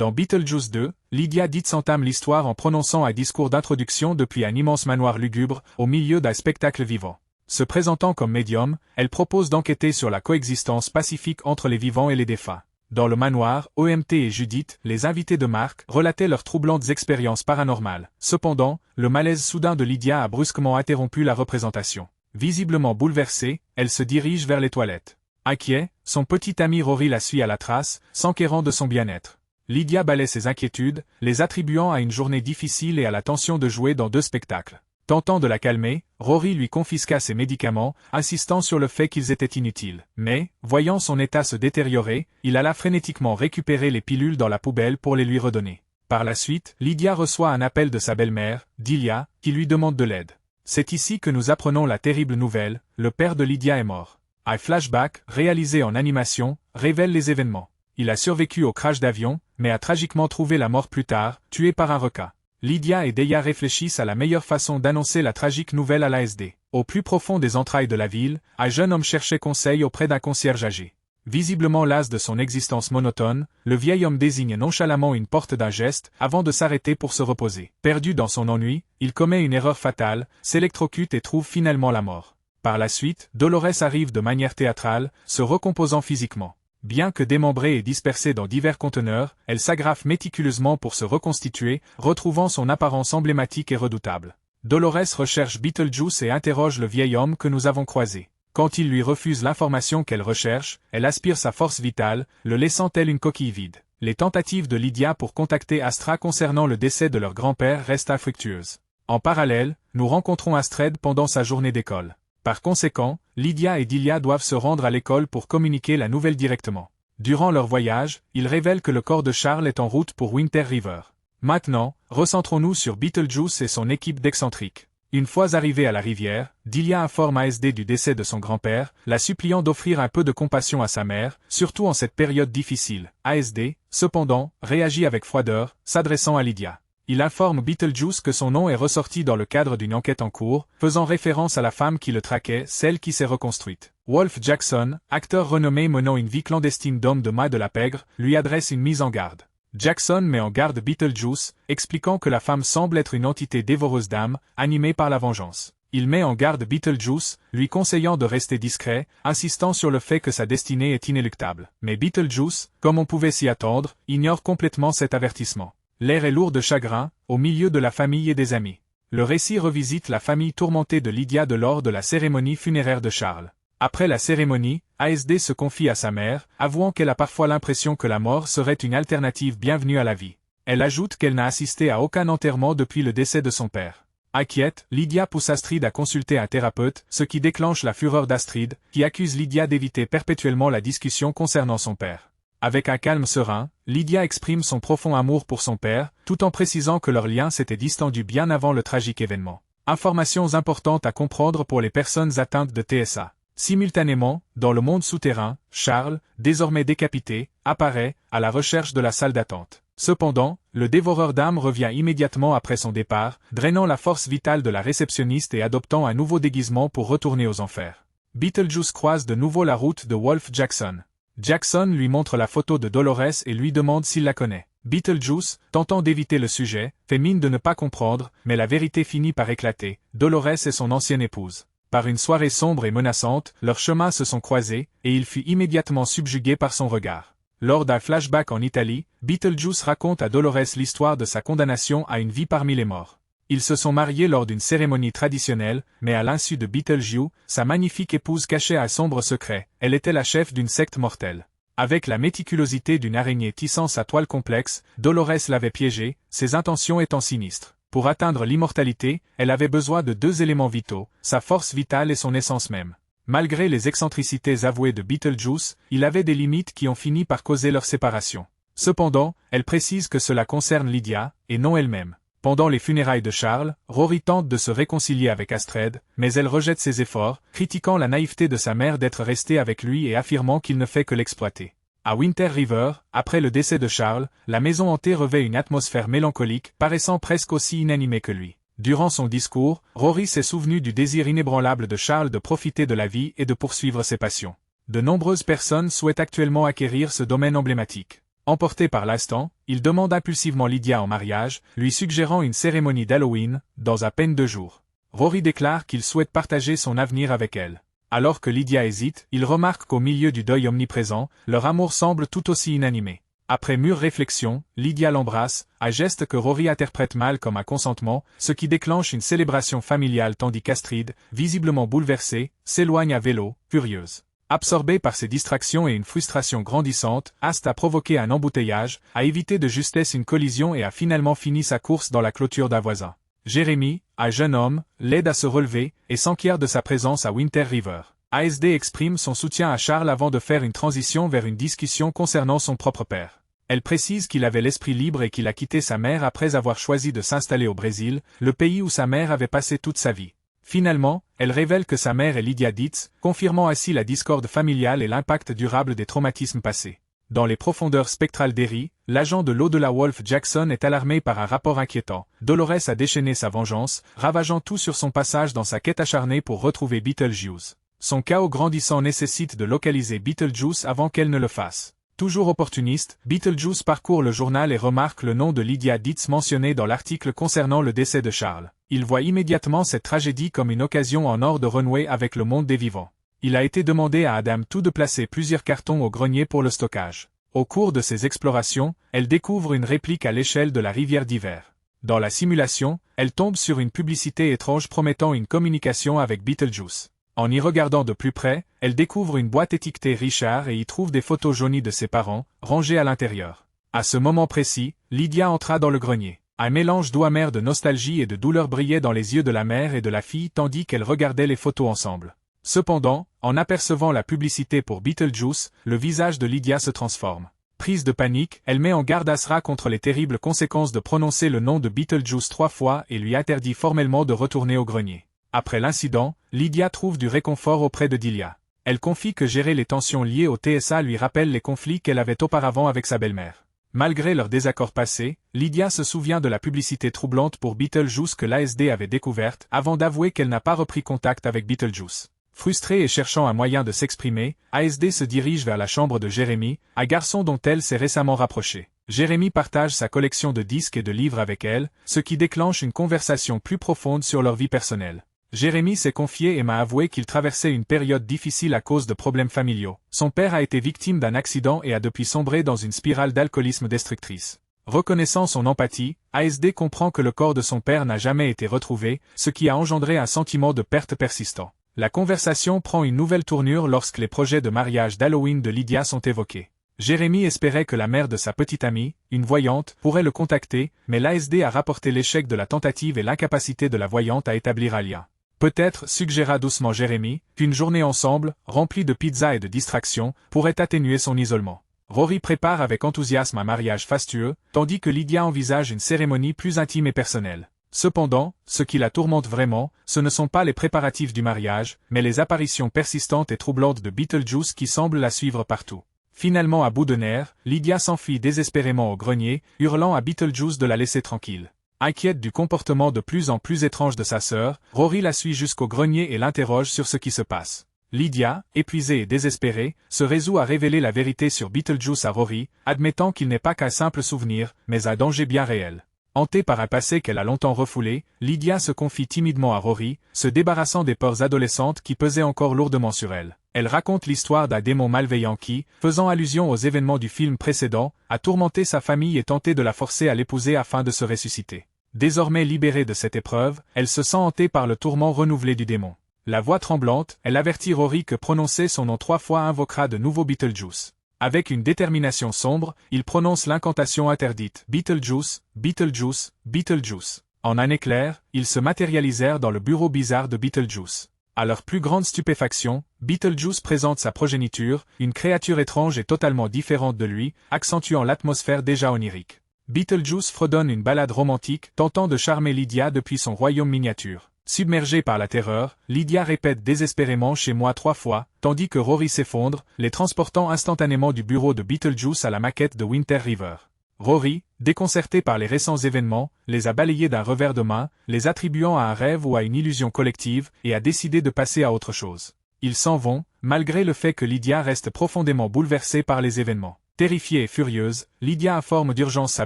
Dans Beetlejuice 2, Lydia Dietz entame l'histoire en prononçant un discours d'introduction depuis un immense manoir lugubre, au milieu d'un spectacle vivant. Se présentant comme médium, elle propose d'enquêter sur la coexistence pacifique entre les vivants et les défunts. Dans le manoir, OMT et Judith, les invités de Mark, relataient leurs troublantes expériences paranormales. Cependant, le malaise soudain de Lydia a brusquement interrompu la représentation. Visiblement bouleversée, elle se dirige vers les toilettes. Inquiet, son petit ami Rory la suit à la trace, s'enquérant de son bien-être. Lydia balaie ses inquiétudes, les attribuant à une journée difficile et à la tension de jouer dans 2 spectacles. Tentant de la calmer, Rory lui confisqua ses médicaments, insistant sur le fait qu'ils étaient inutiles. Mais, voyant son état se détériorer, il alla frénétiquement récupérer les pilules dans la poubelle pour les lui redonner. Par la suite, Lydia reçoit un appel de sa belle-mère, Delia, qui lui demande de l'aide. C'est ici que nous apprenons la terrible nouvelle, le père de Lydia est mort. Un flashback, réalisé en animation, révèle les événements. Il a survécu au crash d'avion, mais a tragiquement trouvé la mort plus tard, tué par un requin. Lydia et Deya réfléchissent à la meilleure façon d'annoncer la tragique nouvelle à l'ASD. Au plus profond des entrailles de la ville, un jeune homme cherchait conseil auprès d'un concierge âgé. Visiblement las de son existence monotone, le vieil homme désigne nonchalamment une porte d'un geste, avant de s'arrêter pour se reposer. Perdu dans son ennui, il commet une erreur fatale, s'électrocute et trouve finalement la mort. Par la suite, Dolores arrive de manière théâtrale, se recomposant physiquement. Bien que démembrée et dispersée dans divers conteneurs, elle s'agrafe méticuleusement pour se reconstituer, retrouvant son apparence emblématique et redoutable. Dolores recherche Beetlejuice et interroge le vieil homme que nous avons croisé. Quand il lui refuse l'information qu'elle recherche, elle aspire sa force vitale, le laissant telle une coquille vide. Les tentatives de Lydia pour contacter Astra concernant le décès de leur grand-père restent infructueuses. En parallèle, nous rencontrons Astrid pendant sa journée d'école. Par conséquent, Lydia et Delia doivent se rendre à l'école pour communiquer la nouvelle directement. Durant leur voyage, ils révèlent que le corps de Charles est en route pour Winter River. Maintenant, recentrons-nous sur Beetlejuice et son équipe d'excentriques. Une fois arrivés à la rivière, Delia informe ASD du décès de son grand-père, la suppliant d'offrir un peu de compassion à sa mère, surtout en cette période difficile. ASD, cependant, réagit avec froideur, s'adressant à Lydia. Il informe Beetlejuice que son nom est ressorti dans le cadre d'une enquête en cours, faisant référence à la femme qui le traquait, celle qui s'est reconstruite. Wolf Jackson, acteur renommé menant une vie clandestine d'homme de main de la pègre, lui adresse une mise en garde. Jackson met en garde Beetlejuice, expliquant que la femme semble être une entité dévoreuse d'âmes, animée par la vengeance. Il met en garde Beetlejuice, lui conseillant de rester discret, insistant sur le fait que sa destinée est inéluctable. Mais Beetlejuice, comme on pouvait s'y attendre, ignore complètement cet avertissement. L'air est lourd de chagrin, au milieu de la famille et des amis. Le récit revisite la famille tourmentée de Lydia lors de la cérémonie funéraire de Charles. Après la cérémonie, ASD se confie à sa mère, avouant qu'elle a parfois l'impression que la mort serait une alternative bienvenue à la vie. Elle ajoute qu'elle n'a assisté à aucun enterrement depuis le décès de son père. Inquiète, Lydia pousse Astrid à consulter un thérapeute, ce qui déclenche la fureur d'Astrid, qui accuse Lydia d'éviter perpétuellement la discussion concernant son père. Avec un calme serein, Lydia exprime son profond amour pour son père, tout en précisant que leur lien s'était distendu bien avant le tragique événement. Informations importantes à comprendre pour les personnes atteintes de TSA. Simultanément, dans le monde souterrain, Charles, désormais décapité, apparaît, à la recherche de la salle d'attente. Cependant, le dévoreur d'âmes revient immédiatement après son départ, drainant la force vitale de la réceptionniste et adoptant un nouveau déguisement pour retourner aux enfers. Beetlejuice croise de nouveau la route de Wolf Jackson. Jackson lui montre la photo de Dolores et lui demande s'il la connaît. Beetlejuice, tentant d'éviter le sujet, fait mine de ne pas comprendre, mais la vérité finit par éclater. Dolores est son ancienne épouse. Par une soirée sombre et menaçante, leurs chemins se sont croisés, et il fut immédiatement subjugué par son regard. Lors d'un flashback en Italie, Beetlejuice raconte à Dolores l'histoire de sa condamnation à une vie parmi les morts. Ils se sont mariés lors d'une cérémonie traditionnelle, mais à l'insu de Beetlejuice, sa magnifique épouse cachait un sombre secret. Elle était la chef d'une secte mortelle. Avec la méticulosité d'une araignée tissant sa toile complexe, Dolores l'avait piégée, ses intentions étant sinistres. Pour atteindre l'immortalité, elle avait besoin de 2 éléments vitaux, sa force vitale et son essence même. Malgré les excentricités avouées de Beetlejuice, il avait des limites qui ont fini par causer leur séparation. Cependant, elle précise que cela concerne Lydia, et non elle-même. Pendant les funérailles de Charles, Rory tente de se réconcilier avec Astrid, mais elle rejette ses efforts, critiquant la naïveté de sa mère d'être restée avec lui et affirmant qu'il ne fait que l'exploiter. À Winter River, après le décès de Charles, la maison hantée revêt une atmosphère mélancolique, paraissant presque aussi inanimée que lui. Durant son discours, Rory s'est souvenu du désir inébranlable de Charles de profiter de la vie et de poursuivre ses passions. De nombreuses personnes souhaitent actuellement acquérir ce domaine emblématique. Emporté par l'instant, il demande impulsivement Lydia en mariage, lui suggérant une cérémonie d'Halloween, dans à peine 2 jours. Rory déclare qu'il souhaite partager son avenir avec elle. Alors que Lydia hésite, il remarque qu'au milieu du deuil omniprésent, leur amour semble tout aussi inanimé. Après mûre réflexion, Lydia l'embrasse, un geste que Rory interprète mal comme un consentement, ce qui déclenche une célébration familiale tandis qu'Astrid, visiblement bouleversée, s'éloigne à vélo, furieuse. Absorbée par ses distractions et une frustration grandissante, Ast a provoqué un embouteillage, a évité de justesse une collision et a finalement fini sa course dans la clôture d'un voisin. Jérémy, un jeune homme, l'aide à se relever et s'enquiert de sa présence à Winter River. ASD exprime son soutien à Charles avant de faire une transition vers une discussion concernant son propre père. Elle précise qu'il avait l'esprit libre et qu'il a quitté sa mère après avoir choisi de s'installer au Brésil, le pays où sa mère avait passé toute sa vie. Finalement, elle révèle que sa mère est Lydia Dietz, confirmant ainsi la discorde familiale et l'impact durable des traumatismes passés. Dans les profondeurs spectrales d'Erie, l'agent de l'au-delà Wolf Jackson est alarmé par un rapport inquiétant. Dolores a déchaîné sa vengeance, ravageant tout sur son passage dans sa quête acharnée pour retrouver Beetlejuice. Son chaos grandissant nécessite de localiser Beetlejuice avant qu'elle ne le fasse. Toujours opportuniste, Beetlejuice parcourt le journal et remarque le nom de Lydia Dietz mentionné dans l'article concernant le décès de Charles. Il voit immédiatement cette tragédie comme une occasion en or de renouer avec le monde des vivants. Il a été demandé à Adam Tout de placer plusieurs cartons au grenier pour le stockage. Au cours de ses explorations, elle découvre une réplique à l'échelle de la rivière d'hiver. Dans la simulation, elle tombe sur une publicité étrange promettant une communication avec Beetlejuice. En y regardant de plus près, elle découvre une boîte étiquetée Richard et y trouve des photos jaunies de ses parents, rangées à l'intérieur. À ce moment précis, Lydia entra dans le grenier. Un mélange doux amer de nostalgie et de douleur brillait dans les yeux de la mère et de la fille tandis qu'elles regardaient les photos ensemble. Cependant, en apercevant la publicité pour Beetlejuice, le visage de Lydia se transforme. Prise de panique, elle met en garde Asra contre les terribles conséquences de prononcer le nom de Beetlejuice 3 fois et lui interdit formellement de retourner au grenier. Après l'incident, Lydia trouve du réconfort auprès de Delia. Elle confie que gérer les tensions liées au TSA lui rappelle les conflits qu'elle avait auparavant avec sa belle-mère. Malgré leur désaccord passé, Lydia se souvient de la publicité troublante pour Beetlejuice que l'ASD avait découverte avant d'avouer qu'elle n'a pas repris contact avec Beetlejuice. Frustrée et cherchant un moyen de s'exprimer, ASD se dirige vers la chambre de Jérémy, un garçon dont elle s'est récemment rapprochée. Jérémy partage sa collection de disques et de livres avec elle, ce qui déclenche une conversation plus profonde sur leur vie personnelle. Jérémy s'est confié et m'a avoué qu'il traversait une période difficile à cause de problèmes familiaux. Son père a été victime d'un accident et a depuis sombré dans une spirale d'alcoolisme destructrice. Reconnaissant son empathie, ASD comprend que le corps de son père n'a jamais été retrouvé, ce qui a engendré un sentiment de perte persistant. La conversation prend une nouvelle tournure lorsque les projets de mariage d'Halloween de Lydia sont évoqués. Jérémy espérait que la mère de sa petite amie, une voyante, pourrait le contacter, mais l'ASD a rapporté l'échec de la tentative et l'incapacité de la voyante à établir un lien. Peut-être, suggéra doucement Jérémy, qu'une journée ensemble, remplie de pizza et de distractions, pourrait atténuer son isolement. Rory prépare avec enthousiasme un mariage fastueux, tandis que Lydia envisage une cérémonie plus intime et personnelle. Cependant, ce qui la tourmente vraiment, ce ne sont pas les préparatifs du mariage, mais les apparitions persistantes et troublantes de Beetlejuice qui semblent la suivre partout. Finalement à bout de nerfs, Lydia s'enfuit désespérément au grenier, hurlant à Beetlejuice de la laisser tranquille. Inquiète du comportement de plus en plus étrange de sa sœur, Rory la suit jusqu'au grenier et l'interroge sur ce qui se passe. Lydia, épuisée et désespérée, se résout à révéler la vérité sur Beetlejuice à Rory, admettant qu'il n'est pas qu'un simple souvenir, mais un danger bien réel. Hantée par un passé qu'elle a longtemps refoulé, Lydia se confie timidement à Rory, se débarrassant des peurs adolescentes qui pesaient encore lourdement sur elle. Elle raconte l'histoire d'un démon malveillant qui, faisant allusion aux événements du film précédent, a tourmenté sa famille et tenté de la forcer à l'épouser afin de se ressusciter. Désormais libérée de cette épreuve, elle se sent hantée par le tourment renouvelé du démon. La voix tremblante, elle avertit Rory que prononcer son nom 3 fois invoquera de nouveau Beetlejuice. Avec une détermination sombre, il prononce l'incantation interdite. Beetlejuice, Beetlejuice, Beetlejuice. En un éclair, ils se matérialisèrent dans le bureau bizarre de Beetlejuice. À leur plus grande stupéfaction, Beetlejuice présente sa progéniture, une créature étrange et totalement différente de lui, accentuant l'atmosphère déjà onirique. Beetlejuice fredonne une ballade romantique, tentant de charmer Lydia depuis son royaume miniature. Submergée par la terreur, Lydia répète désespérément chez moi 3 fois, tandis que Rory s'effondre, les transportant instantanément du bureau de Beetlejuice à la maquette de Winter River. Rory, déconcerté par les récents événements, les a balayés d'un revers de main, les attribuant à un rêve ou à une illusion collective, et a décidé de passer à autre chose. Ils s'en vont, malgré le fait que Lydia reste profondément bouleversée par les événements. Terrifiée et furieuse, Lydia informe d'urgence sa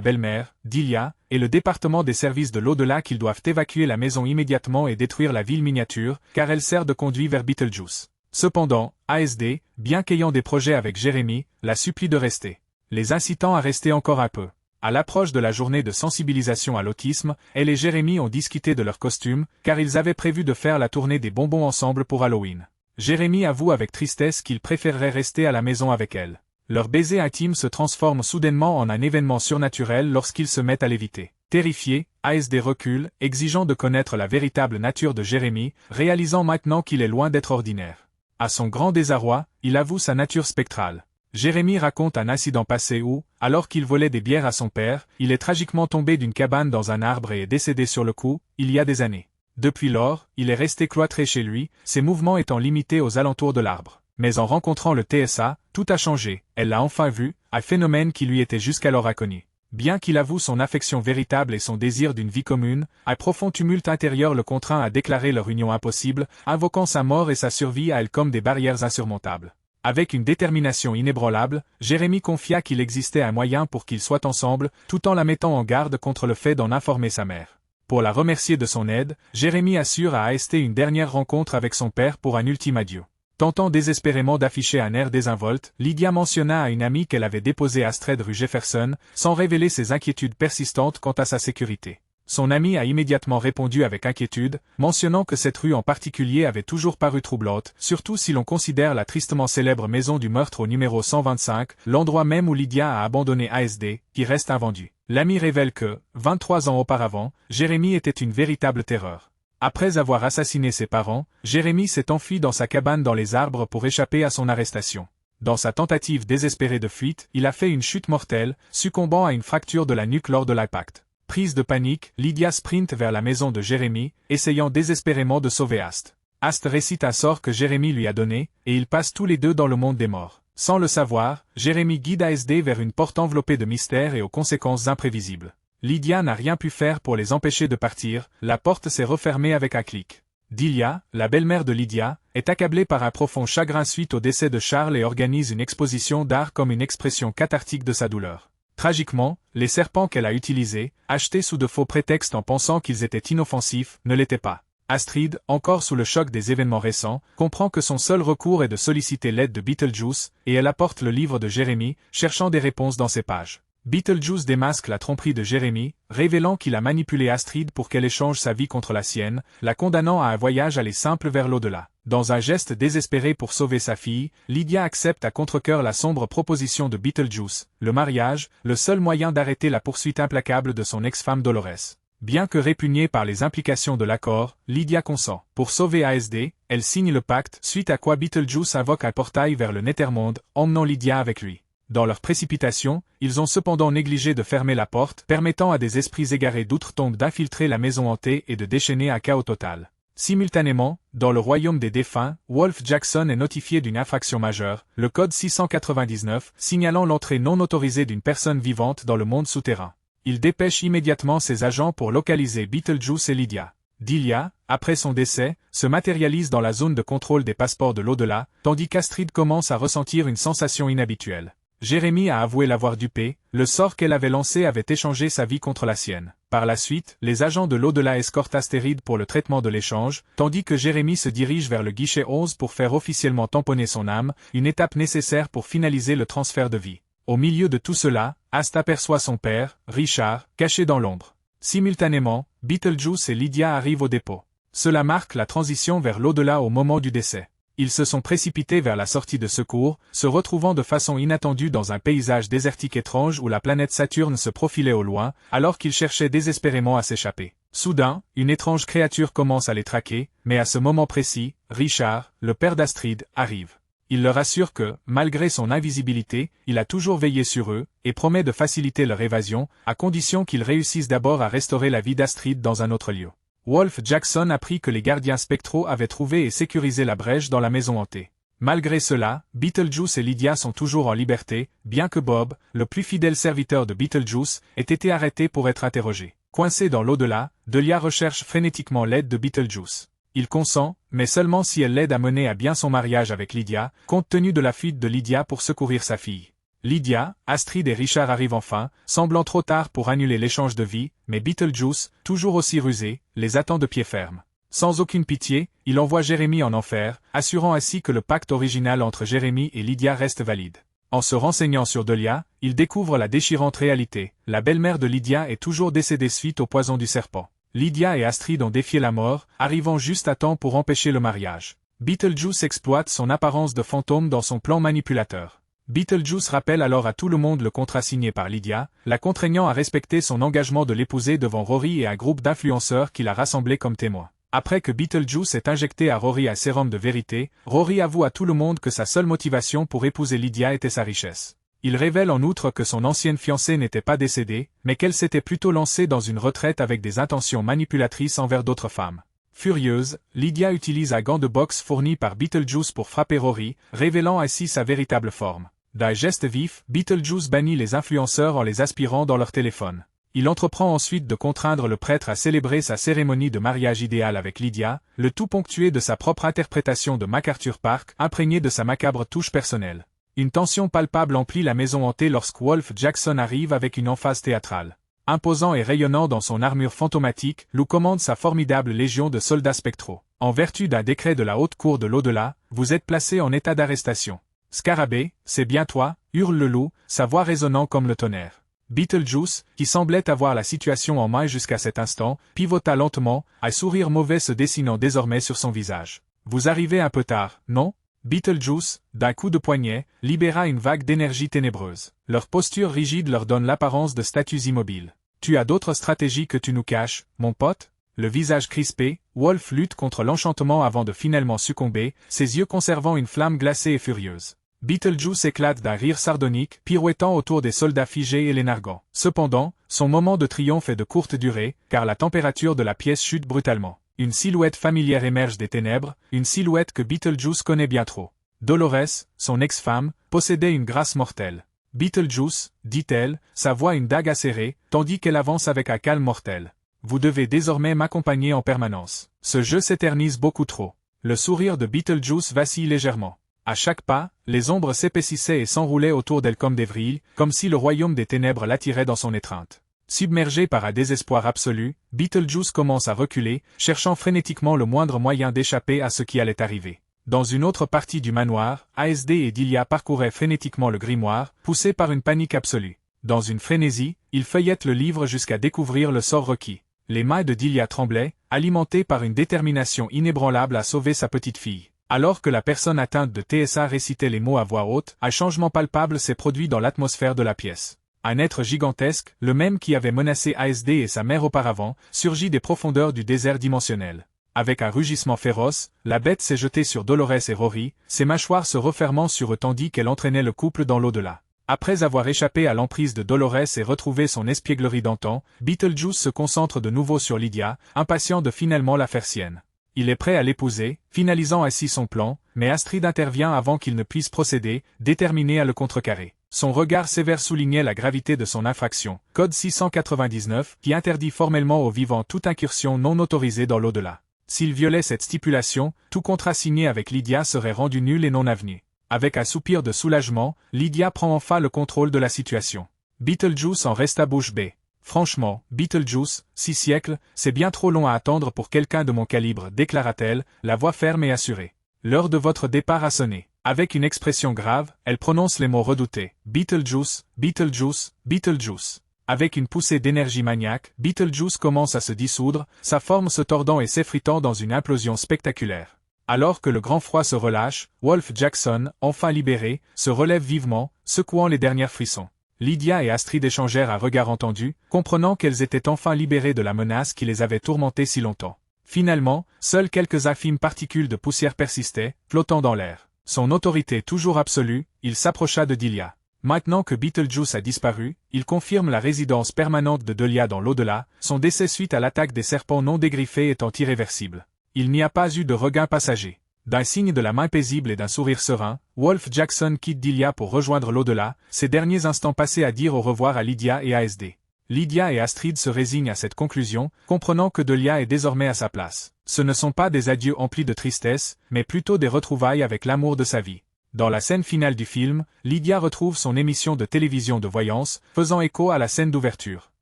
belle-mère, Delia, et le département des services de l'au-delà qu'ils doivent évacuer la maison immédiatement et détruire la ville miniature, car elle sert de conduit vers Beetlejuice. Cependant, ASD, bien qu'ayant des projets avec Jérémie, la supplie de rester, les incitant à rester encore un peu. À l'approche de la journée de sensibilisation à l'autisme, elle et Jérémie ont discuté de leurs costumes, car ils avaient prévu de faire la tournée des bonbons ensemble pour Halloween. Jérémie avoue avec tristesse qu'il préférerait rester à la maison avec elle. Leur baiser intime se transforme soudainement en un événement surnaturel lorsqu'ils se mettent à l'éviter. Terrifié, ASD recule, exigeant de connaître la véritable nature de Jérémie, réalisant maintenant qu'il est loin d'être ordinaire. À son grand désarroi, il avoue sa nature spectrale. Jérémie raconte un incident passé où, alors qu'il volait des bières à son père, il est tragiquement tombé d'une cabane dans un arbre et est décédé sur le coup, il y a des années. Depuis lors, il est resté cloîtré chez lui, ses mouvements étant limités aux alentours de l'arbre. Mais en rencontrant le TSA, tout a changé, elle l'a enfin vu, un phénomène qui lui était jusqu'alors inconnu. Bien qu'il avoue son affection véritable et son désir d'une vie commune, un profond tumulte intérieur le contraint à déclarer leur union impossible, invoquant sa mort et sa survie à elle comme des barrières insurmontables. Avec une détermination inébranlable, Jérémie confia qu'il existait un moyen pour qu'ils soient ensemble, tout en la mettant en garde contre le fait d'en informer sa mère. Pour la remercier de son aide, Jérémie assure à AST une dernière rencontre avec son père pour un ultime adieu. Tentant désespérément d'afficher un air désinvolte, Lydia mentionna à une amie qu'elle avait déposé Astrid rue Jefferson, sans révéler ses inquiétudes persistantes quant à sa sécurité. Son amie a immédiatement répondu avec inquiétude, mentionnant que cette rue en particulier avait toujours paru troublante, surtout si l'on considère la tristement célèbre maison du meurtre au numéro 125, l'endroit même où Lydia a abandonné ASD, qui reste invendu. L'ami révèle que, 23 ans auparavant, Jérémie était une véritable terreur. Après avoir assassiné ses parents, Jérémie s'est enfui dans sa cabane dans les arbres pour échapper à son arrestation. Dans sa tentative désespérée de fuite, il a fait une chute mortelle, succombant à une fracture de la nuque lors de l'impact. Prise de panique, Lydia sprinte vers la maison de Jérémie, essayant désespérément de sauver Ast. Ast récite un sort que Jérémie lui a donné, et ils passent tous les deux dans le monde des morts. Sans le savoir, Jérémie guide ASD vers une porte enveloppée de mystère et aux conséquences imprévisibles. Lydia n'a rien pu faire pour les empêcher de partir, la porte s'est refermée avec un clic. Delia, la belle-mère de Lydia, est accablée par un profond chagrin suite au décès de Charles et organise une exposition d'art comme une expression cathartique de sa douleur. Tragiquement, les serpents qu'elle a utilisés, achetés sous de faux prétextes en pensant qu'ils étaient inoffensifs, ne l'étaient pas. Astrid, encore sous le choc des événements récents, comprend que son seul recours est de solliciter l'aide de Beetlejuice, et elle apporte le livre de Jérémie, cherchant des réponses dans ses pages. Beetlejuice démasque la tromperie de Jérémie, révélant qu'il a manipulé Astrid pour qu'elle échange sa vie contre la sienne, la condamnant à un voyage aller simple vers l'au-delà. Dans un geste désespéré pour sauver sa fille, Lydia accepte à contre-cœur la sombre proposition de Beetlejuice, le mariage, le seul moyen d'arrêter la poursuite implacable de son ex-femme Dolores. Bien que répugnée par les implications de l'accord, Lydia consent. Pour sauver ASD, elle signe le pacte, suite à quoi Beetlejuice invoque un portail vers le Nethermonde, emmenant Lydia avec lui. Dans leur précipitation, ils ont cependant négligé de fermer la porte, permettant à des esprits égarés d'outre-tombe d'infiltrer la maison hantée et de déchaîner un chaos total. Simultanément, dans le royaume des défunts, Wolf Jackson est notifié d'une infraction majeure, le code 699, signalant l'entrée non autorisée d'une personne vivante dans le monde souterrain. Il dépêche immédiatement ses agents pour localiser Beetlejuice et Lydia. Delia, après son décès, se matérialise dans la zone de contrôle des passeports de l'au-delà, tandis qu'Astrid commence à ressentir une sensation inhabituelle. Jérémie a avoué l'avoir dupé, le sort qu'elle avait lancé avait échangé sa vie contre la sienne. Par la suite, les agents de l'au-delà escortent Astrid pour le traitement de l'échange, tandis que Jérémie se dirige vers le guichet 11 pour faire officiellement tamponner son âme, une étape nécessaire pour finaliser le transfert de vie. Au milieu de tout cela, Ast aperçoit son père, Richard, caché dans l'ombre. Simultanément, Beetlejuice et Lydia arrivent au dépôt. Cela marque la transition vers l'au-delà au moment du décès. Ils se sont précipités vers la sortie de secours, se retrouvant de façon inattendue dans un paysage désertique étrange où la planète Saturne se profilait au loin, alors qu'ils cherchaient désespérément à s'échapper. Soudain, une étrange créature commence à les traquer, mais à ce moment précis, Richard, le père d'Astrid, arrive. Il leur assure que, malgré son invisibilité, il a toujours veillé sur eux, et promet de faciliter leur évasion, à condition qu'ils réussissent d'abord à restaurer la vie d'Astrid dans un autre lieu. Wolf Jackson apprit que les gardiens spectraux avaient trouvé et sécurisé la brèche dans la maison hantée. Malgré cela, Beetlejuice et Lydia sont toujours en liberté, bien que Bob, le plus fidèle serviteur de Beetlejuice, ait été arrêté pour être interrogé. Coincé dans l'au-delà, Delia recherche frénétiquement l'aide de Beetlejuice. Il consent, mais seulement si elle l'aide à mener à bien son mariage avec Lydia, compte tenu de la fuite de Lydia pour secourir sa fille. Lydia, Astrid et Richard arrivent enfin, semblant trop tard pour annuler l'échange de vie, mais Beetlejuice, toujours aussi rusé, les attend de pied ferme. Sans aucune pitié, il envoie Jérémie en enfer, assurant ainsi que le pacte original entre Jérémie et Lydia reste valide. En se renseignant sur Delia, il découvre la déchirante réalité. La belle-mère de Lydia est toujours décédée suite au poison du serpent. Lydia et Astrid ont défié la mort, arrivant juste à temps pour empêcher le mariage. Beetlejuice exploite son apparence de fantôme dans son plan manipulateur. Beetlejuice rappelle alors à tout le monde le contrat signé par Lydia, la contraignant à respecter son engagement de l'épouser devant Rory et un groupe d'influenceurs qu'il a rassemblés comme témoins. Après que Beetlejuice ait injecté à Rory un sérum de vérité, Rory avoue à tout le monde que sa seule motivation pour épouser Lydia était sa richesse. Il révèle en outre que son ancienne fiancée n'était pas décédée, mais qu'elle s'était plutôt lancée dans une retraite avec des intentions manipulatrices envers d'autres femmes. Furieuse, Lydia utilise un gant de boxe fourni par Beetlejuice pour frapper Rory, révélant ainsi sa véritable forme. D'un geste vif, Beetlejuice bannit les influenceurs en les aspirant dans leur téléphone. Il entreprend ensuite de contraindre le prêtre à célébrer sa cérémonie de mariage idéale avec Lydia, le tout ponctué de sa propre interprétation de MacArthur Park, imprégnée de sa macabre touche personnelle. Une tension palpable emplit la maison hantée lorsque Wolf Jackson arrive avec une emphase théâtrale. Imposant et rayonnant dans son armure fantomatique, Lou commande sa formidable légion de soldats spectraux. En vertu d'un décret de la haute cour de l'au-delà, vous êtes placé en état d'arrestation. Scarabée, c'est bien toi, hurle le loup, sa voix résonnant comme le tonnerre. Beetlejuice, qui semblait avoir la situation en main jusqu'à cet instant, pivota lentement, un sourire mauvais se dessinant désormais sur son visage. Vous arrivez un peu tard, non? Beetlejuice, d'un coup de poignet, libéra une vague d'énergie ténébreuse. Leur posture rigide leur donne l'apparence de statues immobiles. Tu as d'autres stratégies que tu nous caches, mon pote? Le visage crispé, Wolf lutte contre l'enchantement avant de finalement succomber, ses yeux conservant une flamme glacée et furieuse. Beetlejuice éclate d'un rire sardonique, pirouettant autour des soldats figés et les narguant. Cependant, son moment de triomphe est de courte durée, car la température de la pièce chute brutalement. Une silhouette familière émerge des ténèbres, une silhouette que Beetlejuice connaît bien trop. Dolores, son ex-femme, possédait une grâce mortelle. Beetlejuice, dit-elle, sa voix une dague acérée, tandis qu'elle avance avec un calme mortel. Vous devez désormais m'accompagner en permanence. Ce jeu s'éternise beaucoup trop. Le sourire de Beetlejuice vacille légèrement. À chaque pas, les ombres s'épaississaient et s'enroulaient autour d'elle comme des vrilles, comme si le royaume des ténèbres l'attirait dans son étreinte. Submergé par un désespoir absolu, Beetlejuice commence à reculer, cherchant frénétiquement le moindre moyen d'échapper à ce qui allait arriver. Dans une autre partie du manoir, ASD et Delia parcouraient frénétiquement le grimoire, poussés par une panique absolue. Dans une frénésie, ils feuillettent le livre jusqu'à découvrir le sort requis. Les mains de Delia tremblaient, alimentées par une détermination inébranlable à sauver sa petite fille. Alors que la personne atteinte de TSA récitait les mots à voix haute, un changement palpable s'est produit dans l'atmosphère de la pièce. Un être gigantesque, le même qui avait menacé ASD et sa mère auparavant, surgit des profondeurs du désert dimensionnel. Avec un rugissement féroce, la bête s'est jetée sur Dolores et Rory, ses mâchoires se refermant sur eux tandis qu'elle entraînait le couple dans l'au-delà. Après avoir échappé à l'emprise de Dolores et retrouvé son espièglerie d'antan, Beetlejuice se concentre de nouveau sur Lydia, impatient de finalement la faire sienne. Il est prêt à l'épouser, finalisant ainsi son plan, mais Astrid intervient avant qu'il ne puisse procéder, déterminé à le contrecarrer. Son regard sévère soulignait la gravité de son infraction, code 699, qui interdit formellement aux vivants toute incursion non autorisée dans l'au-delà. S'il violait cette stipulation, tout contrat signé avec Lydia serait rendu nul et non avenu. Avec un soupir de soulagement, Lydia prend enfin le contrôle de la situation. Beetlejuice en resta bouche bée. Franchement, Beetlejuice, 6 siècles, c'est bien trop long à attendre pour quelqu'un de mon calibre, déclara-t-elle, la voix ferme et assurée. L'heure de votre départ a sonné. Avec une expression grave, elle prononce les mots redoutés. Beetlejuice, Beetlejuice, Beetlejuice. Avec une poussée d'énergie maniaque, Beetlejuice commence à se dissoudre, sa forme se tordant et s'effritant dans une implosion spectaculaire. Alors que le grand froid se relâche, Wolf Jackson, enfin libéré, se relève vivement, secouant les derniers frissons. Lydia et Astrid échangèrent un regard entendu, comprenant qu'elles étaient enfin libérées de la menace qui les avait tourmentées si longtemps. Finalement, seules quelques infimes particules de poussière persistaient, flottant dans l'air. Son autorité toujours absolue, il s'approcha de Delia. Maintenant que Beetlejuice a disparu, il confirme la résidence permanente de Delia dans l'au-delà, son décès suite à l'attaque des serpents non dégriffés étant irréversible. Il n'y a pas eu de regain passager. D'un signe de la main paisible et d'un sourire serein, Wolf Jackson quitte Delia pour rejoindre l'au-delà, ces derniers instants passés à dire au revoir à Lydia et ASD. Lydia et Astrid se résignent à cette conclusion, comprenant que Delia est désormais à sa place. Ce ne sont pas des adieux emplis de tristesse, mais plutôt des retrouvailles avec l'amour de sa vie. Dans la scène finale du film, Lydia retrouve son émission de télévision de voyance, faisant écho à la scène d'ouverture.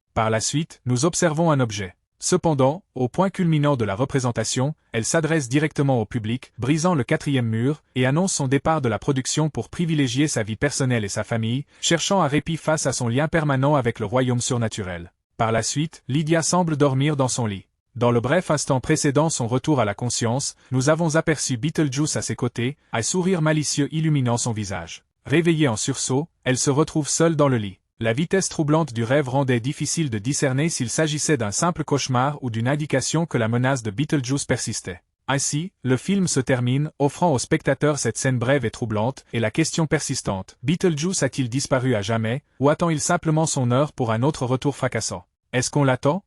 Par la suite, nous observons un objet. Cependant, au point culminant de la représentation, elle s'adresse directement au public, brisant le quatrième mur, et annonce son départ de la production pour privilégier sa vie personnelle et sa famille, cherchant un répit face à son lien permanent avec le royaume surnaturel. Par la suite, Lydia semble dormir dans son lit. Dans le bref instant précédant son retour à la conscience, nous avons aperçu Beetlejuice à ses côtés, un sourire malicieux illuminant son visage. Réveillée en sursaut, elle se retrouve seule dans le lit. La vitesse troublante du rêve rendait difficile de discerner s'il s'agissait d'un simple cauchemar ou d'une indication que la menace de Beetlejuice persistait. Ainsi, le film se termine, offrant au spectateur cette scène brève et troublante, et la question persistante, Beetlejuice a-t-il disparu à jamais, ou attend-il simplement son heure pour un autre retour fracassant? Est-ce qu'on l'attend?